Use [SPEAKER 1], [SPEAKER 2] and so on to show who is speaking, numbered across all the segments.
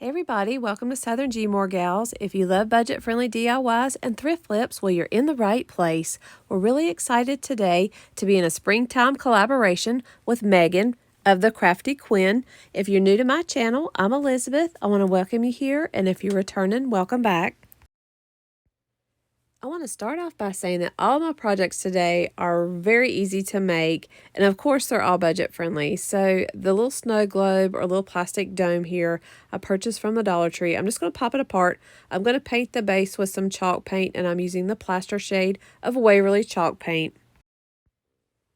[SPEAKER 1] Hey everybody, welcome to Southern gmoregals. If you love budget-friendly DIYs and thrift flips, well, you're in the right place. We're really excited today to be in a springtime collaboration with Megan of the Crafty Quinn. If you're new to my channel, I'm Elizabeth. I want to welcome you here, and if you're returning, welcome back. I want to start off by saying that all my projects today are very easy to make, and of course they're all budget friendly. So the little snow globe or little plastic dome here I purchased from the Dollar Tree. I'm just going to pop it apart. I'm going to paint the base with some chalk paint, and I'm using the plaster shade of Waverly chalk paint.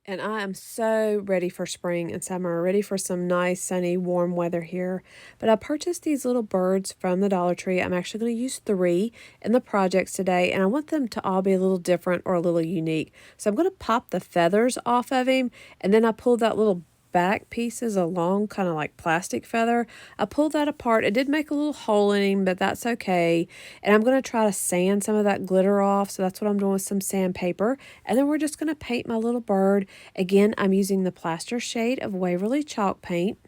[SPEAKER 1] And I am so ready for spring and summer, ready for some nice, sunny, warm weather here. But I purchased these little birds from the Dollar Tree. I'm actually going to use 3 in the projects today, and I want them to all be a little different or a little unique. So I'm going to pop the feathers off of him, and then I pulled that little back pieces, a long kind of like plastic feather. I pulled that apart. It did make a little hole in him, but that's okay. And I'm going to try to sand some of that glitter off. So that's what I'm doing with some sandpaper. And then we're just going to paint my little bird. Again, I'm using the plaster shade of Waverly chalk paint.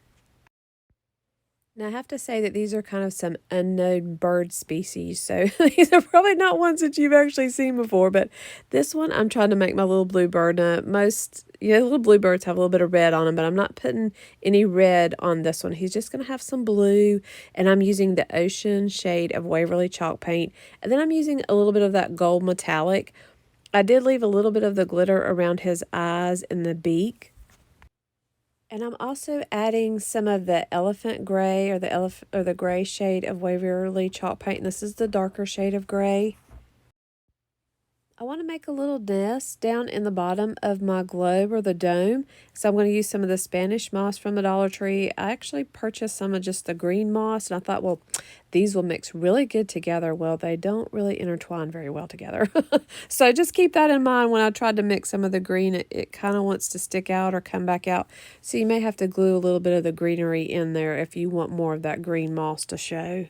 [SPEAKER 1] Now, I have to say that these are kind of some unknown bird species, so these are probably not ones that you've actually seen before, but this one I'm trying to make my little blue bird. Most, little bluebirds have a little bit of red on them, but I'm not putting any red on this one. He's just going to have some blue, and I'm using the ocean shade of Waverly chalk paint, and then I'm using a little bit of that gold metallic. I did leave a little bit of the glitter around his eyes and the beak. And I'm also adding some of the elephant gray or the gray shade of Waverly chalk paint. And this is the darker shade of gray. I want to make a little nest down in the bottom of my globe or the dome. So I'm going to use some of the Spanish moss from the Dollar Tree. I actually purchased some of just the green moss, and I thought, well, these will mix really good together. Well, they don't really intertwine very well together. So just keep that in mind when I tried to mix some of the green. It kind of wants to stick out or come back out. So you may have to glue a little bit of the greenery in there if you want more of that green moss to show.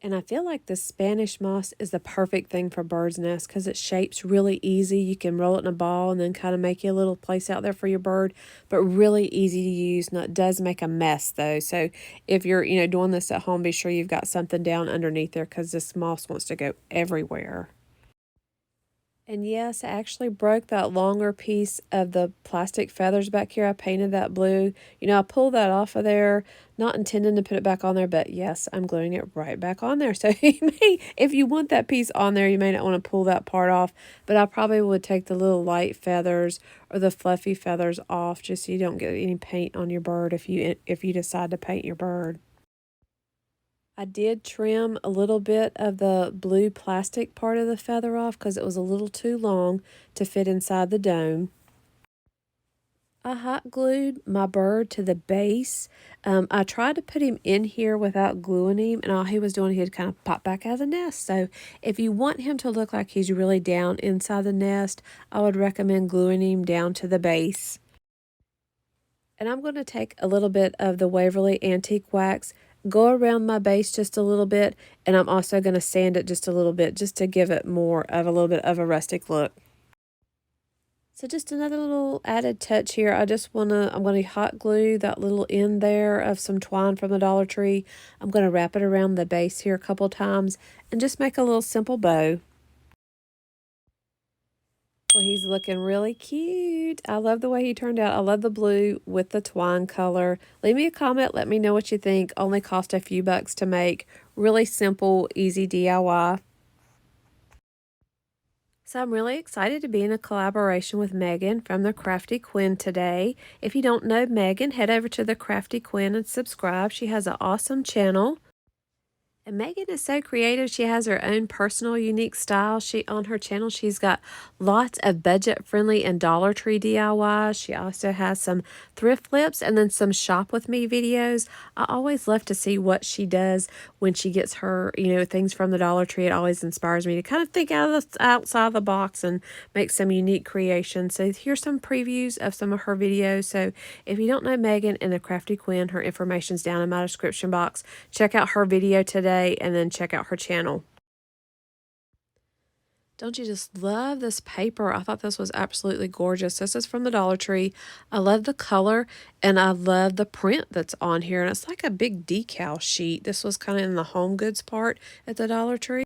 [SPEAKER 1] And I feel like the Spanish moss is the perfect thing for bird's nests because it shapes really easy. You can roll it in a ball and then kind of make you a little place out there for your bird, but really easy to use. Now, it does make a mess though. So if you're, doing this at home, be sure you've got something down underneath there because this moss wants to go everywhere. And yes, I actually broke that longer piece of the plastic feathers back here. I painted that blue. I pulled that off of there, not intending to put it back on there, but yes, I'm gluing it right back on there. So if you want that piece on there, you may not want to pull that part off, but I probably would take the little light feathers or the fluffy feathers off just so you don't get any paint on your bird if you decide to paint your bird. I did trim a little bit of the blue plastic part of the feather off because it was a little too long to fit inside the dome. I hot glued my bird to the base. I tried to put him in here without gluing him, and all he was doing, he'd kind of pop back out of the nest. So if you want him to look like he's really down inside the nest, I would recommend gluing him down to the base. And I'm going to take a little bit of the Waverly Antique Wax, go around my base just a little bit, and I'm also going to sand it just a little bit just to give it more of a little bit of a rustic look. So just another little added touch here. I'm going to hot glue that little end there of some twine from the Dollar Tree. I'm going to wrap it around the base here a couple times and just make a little simple bow. Well, he's looking really cute. I love the way he turned out. I love the blue with the twine color. Leave me a comment. Let me know what you think. Only cost a few bucks to make. Really simple, easy DIY. So I'm really excited to be in a collaboration with Megan from the Crafty Quinn today. If you don't know Megan, head over to the Crafty Quinn and subscribe. She has an awesome channel. And Megan is so creative. She has her own personal, unique style. On her channel, she's got lots of budget-friendly and Dollar Tree DIYs. She also has some thrift flips and then some shop with me videos. I always love to see what she does when she gets her, things from the Dollar Tree. It always inspires me to kind of think outside the box and make some unique creations. So here's some previews of some of her videos. So if you don't know Megan and the Crafty Quinn, her information's down in my description box. Check out her video today and then check out her channel. Don't you just love this paper? I thought this was absolutely gorgeous. This is from the Dollar Tree. I love the color and I love the print that's on here. And it's like a big decal sheet. This was kind of in the home goods part at the Dollar Tree.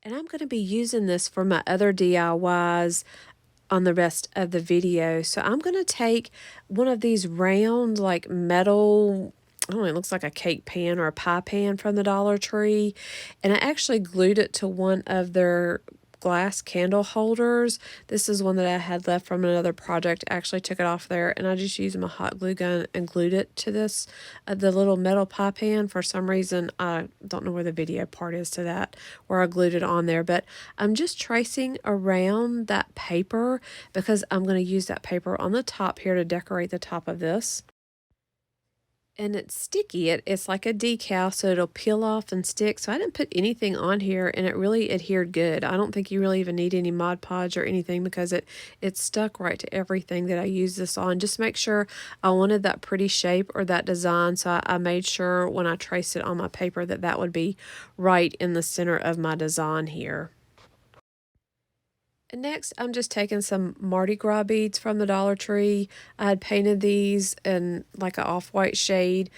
[SPEAKER 1] And I'm going to be using this for my other DIYs on the rest of the video. So I'm going to take one of these round like metal, I don't know, it looks like a cake pan or a pie pan from the Dollar Tree. And I actually glued it to one of their glass candle holders. This is one that I had left from another project. I actually took it off there and I just used my hot glue gun and glued it to this, the little metal pie pan. For some reason, I don't know where the video part is to that, where I glued it on there, but I'm just tracing around that paper because I'm going to use that paper on the top here to decorate the top of this. And it's sticky. It's like a decal, so it'll peel off and stick. So I didn't put anything on here, and it really adhered good. I don't think you really even need any Mod Podge or anything because it stuck right to everything that I used this on. Just make sure I wanted that pretty shape or that design, so I made sure when I traced it on my paper that that would be right in the center of my design here. And next, I'm just taking some Mardi Gras beads from the Dollar Tree. I had painted these in like an off-white shade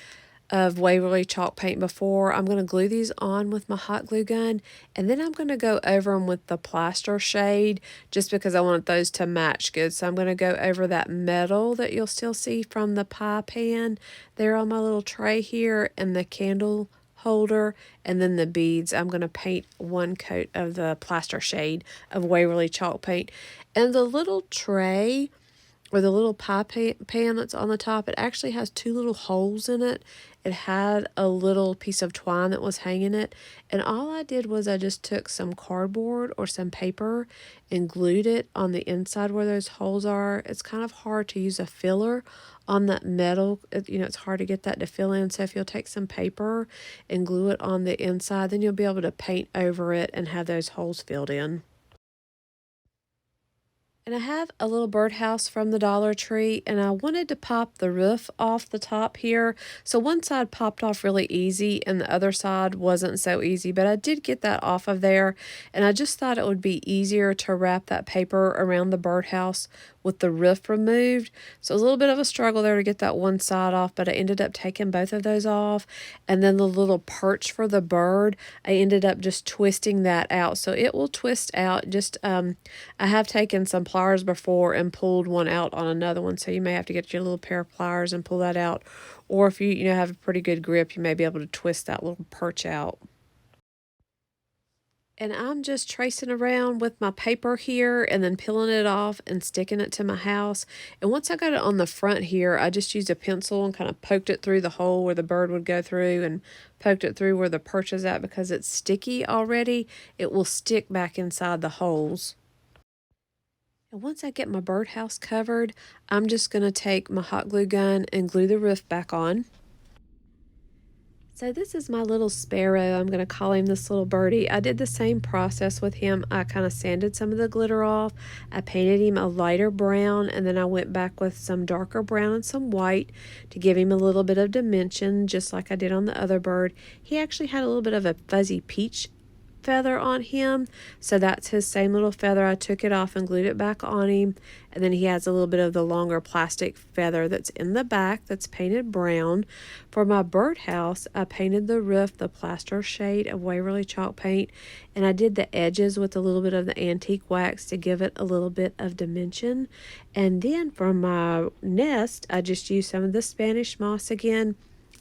[SPEAKER 1] of Waverly chalk paint before. I'm going to glue these on with my hot glue gun, and then I'm going to go over them with the plaster shade just because I want those to match good. So I'm going to go over that metal that you'll still see from the pie pan there on my little tray here, and the candle holder, and then the beads. I'm going to paint one coat of the plaster shade of Waverly chalk paint. And the little tray or the little pie pan that's on the top, it actually has two little holes in it. It had a little piece of twine that was hanging it, and all I did was I just took some cardboard or some paper and glued it on the inside where those holes are. It's kind of hard to use a filler on that metal. It's hard to get that to fill in, so if you'll take some paper and glue it on the inside, then you'll be able to paint over it and have those holes filled in. And I have a little birdhouse from the Dollar Tree, and I wanted to pop the roof off the top here. So one side popped off really easy, and the other side wasn't so easy, but I did get that off of there, and I just thought it would be easier to wrap that paper around the birdhouse with the roof removed. So it was a little bit of a struggle there to get that one side off, but I ended up taking both of those off. And then the little perch for the bird, I ended up just twisting that out. So it will twist out. Just I have taken some pliers before and pulled one out on another one, so you may have to get your little pair of pliers and pull that out. Or if you have a pretty good grip, you may be able to twist that little perch out. And I'm just tracing around with my paper here and then peeling it off and sticking it to my house. And once I got it on the front here, I just used a pencil and kind of poked it through the hole where the bird would go through and poked it through where the perch is at. Because it's sticky already, it will stick back inside the holes. And once I get my birdhouse covered, I'm just going to take my hot glue gun and glue the roof back on. So this is my little sparrow. I'm going to call him this little birdie. I did the same process with him. I kind of sanded some of the glitter off. I painted him a lighter brown, and then I went back with some darker brown and some white to give him a little bit of dimension, just like I did on the other bird. He actually had a little bit of a fuzzy peach feather on him, so that's his same little feather. I took it off and glued it back on him, and then he has a little bit of the longer plastic feather that's in the back that's painted brown. For my birdhouse, I painted the roof the plaster shade of Waverly chalk paint, and I did the edges with a little bit of the antique wax to give it a little bit of dimension. And then for my nest, I just used some of the Spanish moss again.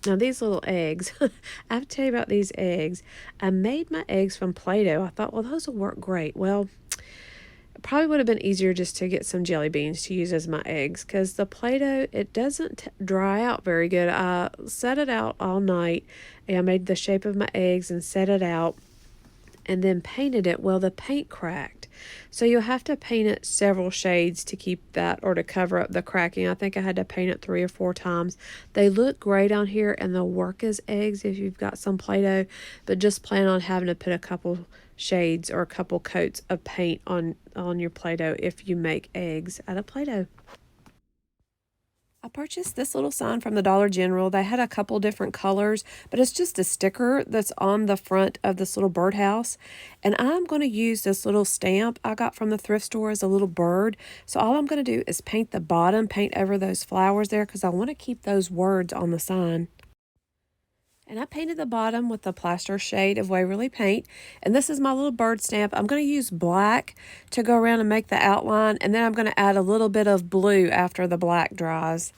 [SPEAKER 1] Now these little eggs, I have to tell you about these eggs. I made my eggs from Play-Doh. I thought, well, those will work great. Well, it probably would have been easier just to get some jelly beans to use as my eggs, because the Play-Doh, it doesn't dry out very good. I set it out all night, and I made the shape of my eggs and set it out, and then painted it. Well, the paint cracked. So you'll have to paint it several shades to keep that, or to cover up the cracking. I think I had to paint it 3 or 4 times. They look great on here, and they'll work as eggs if you've got some Play-Doh, but just plan on having to put a couple shades or a couple coats of paint on your Play-Doh if you make eggs out of Play-Doh. I purchased this little sign from the Dollar General. They had a couple different colors, but it's just a sticker that's on the front of this little birdhouse. And I'm going to use this little stamp I got from the thrift store as a little bird. So all I'm going to do is paint the bottom, paint over those flowers there because I want to keep those words on the sign. And I painted the bottom with the plaster shade of Waverly paint. And this is my little bird stamp. I'm going to use black to go around and make the outline. And then I'm going to add a little bit of blue after the black dries.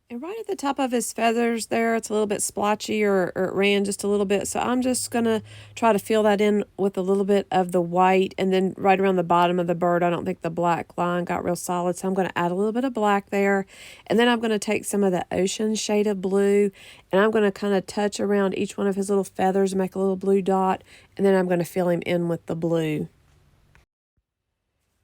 [SPEAKER 1] And right at the top of his feathers there, it's a little bit splotchy or it ran just a little bit. So I'm just going to try to fill that in with a little bit of the white. And then right around the bottom of the bird, I don't think the black line got real solid. So I'm going to add a little bit of black there. And then I'm going to take some of the ocean shade of blue. And I'm going to kind of touch around each one of his little feathers, make a little blue dot. And then I'm going to fill him in with the blue.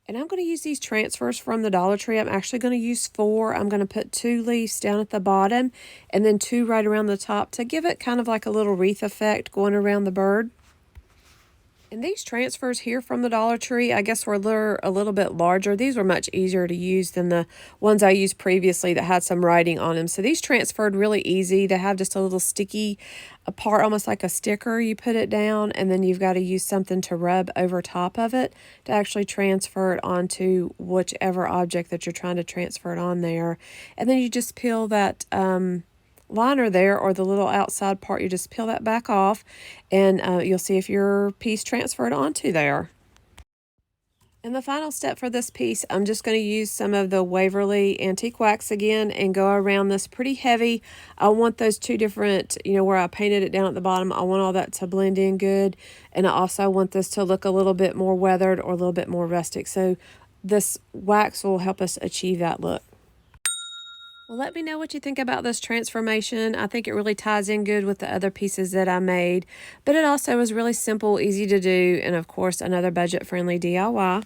[SPEAKER 1] And I'm going to use these transfers from the Dollar Tree. I'm actually going to use 4. I'm going to put 2 leaves down at the bottom and then 2 right around the top to give it kind of like a little wreath effect going around the bird. And these transfers here from the Dollar Tree, I guess were a little bit larger. These were much easier to use than the ones I used previously that had some writing on them. So these transferred really easy to have just a little sticky part, almost like a sticker. You put it down and then you've got to use something to rub over top of it to actually transfer it onto whichever object that you're trying to transfer it on there. And then you just peel that liner there, or the little outside part, you just peel that back off and you'll see if your piece transferred onto there. And the final step for this piece, I'm just going to use some of the Waverly Antique Wax again and go around this pretty heavy. I want those 2 different, where I painted it down at the bottom, I want all that to blend in good. And I also want this to look a little bit more weathered or a little bit more rustic. So this wax will help us achieve that look. Well, let me know what you think about this transformation. I think it really ties in good with the other pieces that I made, but it also was really simple, easy to do, and of course, another budget-friendly DIY.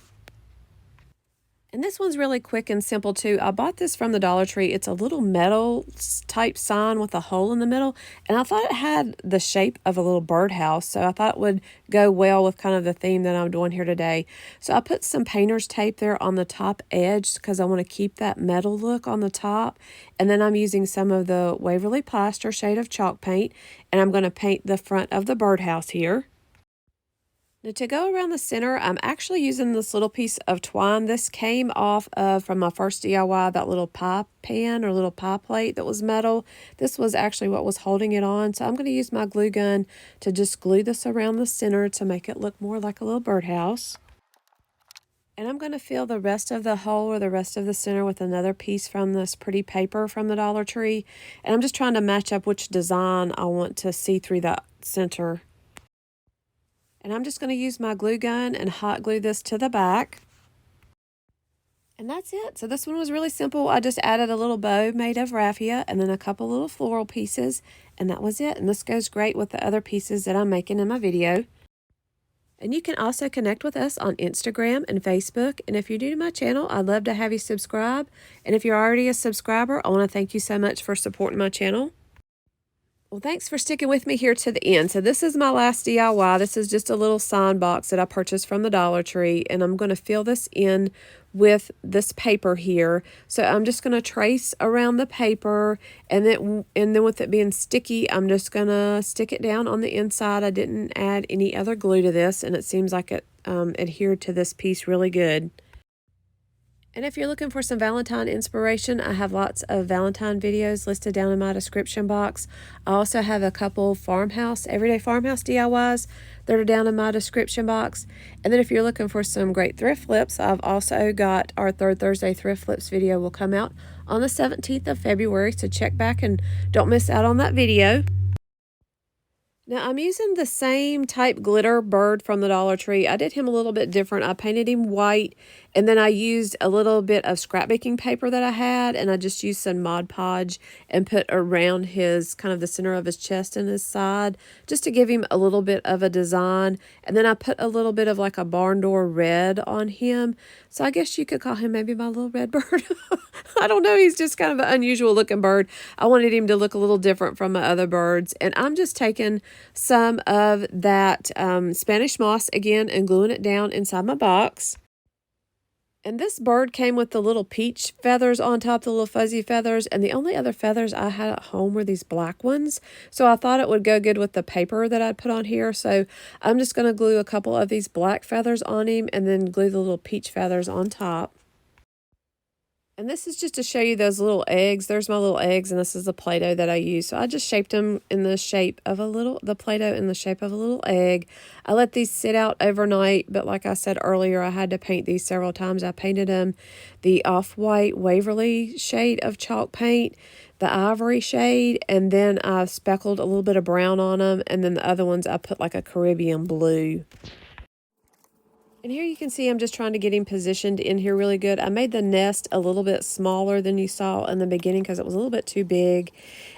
[SPEAKER 1] And this one's really quick and simple too. I bought this from the Dollar Tree. It's a little metal type sign with a hole in the middle. And I thought it had the shape of a little birdhouse. So I thought it would go well with kind of the theme that I'm doing here today. So I put some painter's tape there on the top edge because I want to keep that metal look on the top. And then I'm using some of the Waverly Plaster shade of chalk paint. And I'm going to paint the front of the birdhouse here. Now to go around the center, I'm actually using this little piece of twine. This came off of, from my first DIY, that little pie pan or little pie plate that was metal. This was actually what was holding it on. So I'm going to use my glue gun to just glue this around the center to make it look more like a little birdhouse. And I'm going to fill the rest of the hole or the rest of the center with another piece from this pretty paper from the Dollar Tree. And I'm just trying to match up which design I want to see through that center. And I'm just going to use my glue gun and hot glue this to the back. And that's it. So this one was really simple. I just added a little bow made of raffia and then a couple little floral pieces. And that was it. And this goes great with the other pieces that I'm making in my video. And you can also connect with us on Instagram and Facebook. And if you're new to my channel, I'd love to have you subscribe. And if you're already a subscriber, I want to thank you so much for supporting my channel. Well, thanks for sticking with me here to the end. So this is my last DIY. This is just a little sign box that I purchased from the Dollar Tree, and I'm going to fill this in with this paper here. So I'm just going to trace around the paper, and then with it being sticky, I'm just going to stick it down on the inside. I didn't add any other glue to this, and it seems like it adhered to this piece really good. And if you're looking for some Valentine inspiration, I have lots of Valentine videos listed down in my description box. I also have a couple everyday farmhouse DIYs that are down in my description box. And then if you're looking for some great thrift flips, I've also got our Third Thursday Thrift Flips video will come out on the 17th of February. So check back and don't miss out on that video. Now I'm using the same type glitter bird from the Dollar Tree. I did him a little bit different. I painted him white, and then I used a little bit of scrap baking paper that I had, and I just used some Mod Podge and put around his, kind of the center of his chest and his side, just to give him a little bit of a design. And then I put a little bit of like a barn door red on him. So I guess you could call him maybe my little red bird. I don't know. He's just kind of an unusual looking bird. I wanted him to look a little different from my other birds. And I'm just taking some of that Spanish moss again and gluing it down inside my box. And this bird came with the little peach feathers on top, the little fuzzy feathers, and the only other feathers I had at home were these black ones. So I thought it would go good with the paper that I'd put on here. So I'm just going to glue a couple of these black feathers on him and then glue the little peach feathers on top. And this is just to show you those little eggs. There's my little eggs, and this is the Play-Doh that I use. So I just shaped them in the shape of the Play-Doh in the shape of a little egg. I let these sit out overnight, but like I said earlier, I had to paint these several times. I painted them the off-white Waverly shade of chalk paint, the ivory shade, and then I speckled a little bit of brown on them, and then the other ones I put like a Caribbean blue. And here you can see I'm just trying to get him positioned in here really good. I made the nest a little bit smaller than you saw in the beginning because it was a little bit too big.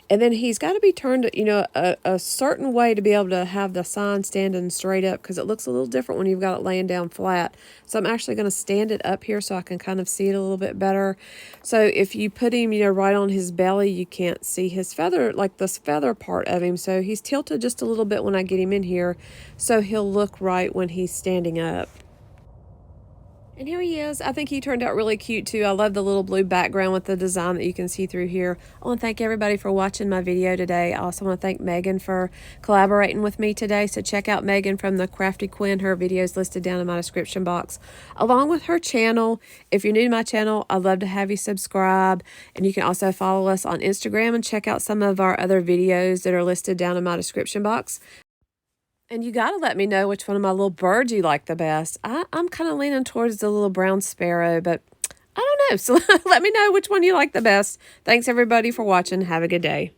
[SPEAKER 1] And then he's got to be turned, you know, a certain way to be able to have the sign standing straight up because it looks a little different when you've got it laying down flat. So I'm actually going to stand it up here so I can kind of see it a little bit better. So if you put him, you know, right on his belly, you can't see his feather, like this feather part of him. So he's tilted just a little bit when I get him in here. So he'll look right when he's standing up. And here he is. I think he turned out really cute too. I love the little blue background with the design that you can see through here. I want to thank everybody for watching my video today. I also want to thank Megan for collaborating with me today. So check out Megan from the Crafty Quinn. Her video is listed down in my description box, along with her channel. If you're new to my channel, I'd love to have you subscribe. And you can also follow us on Instagram and check out some of our other videos that are listed down in my description box. And you got to let me know which one of my little birds you like the best. I'm kind of leaning towards the little brown sparrow, but I don't know. So let me know which one you like the best. Thanks, everybody, for watching. Have a good day.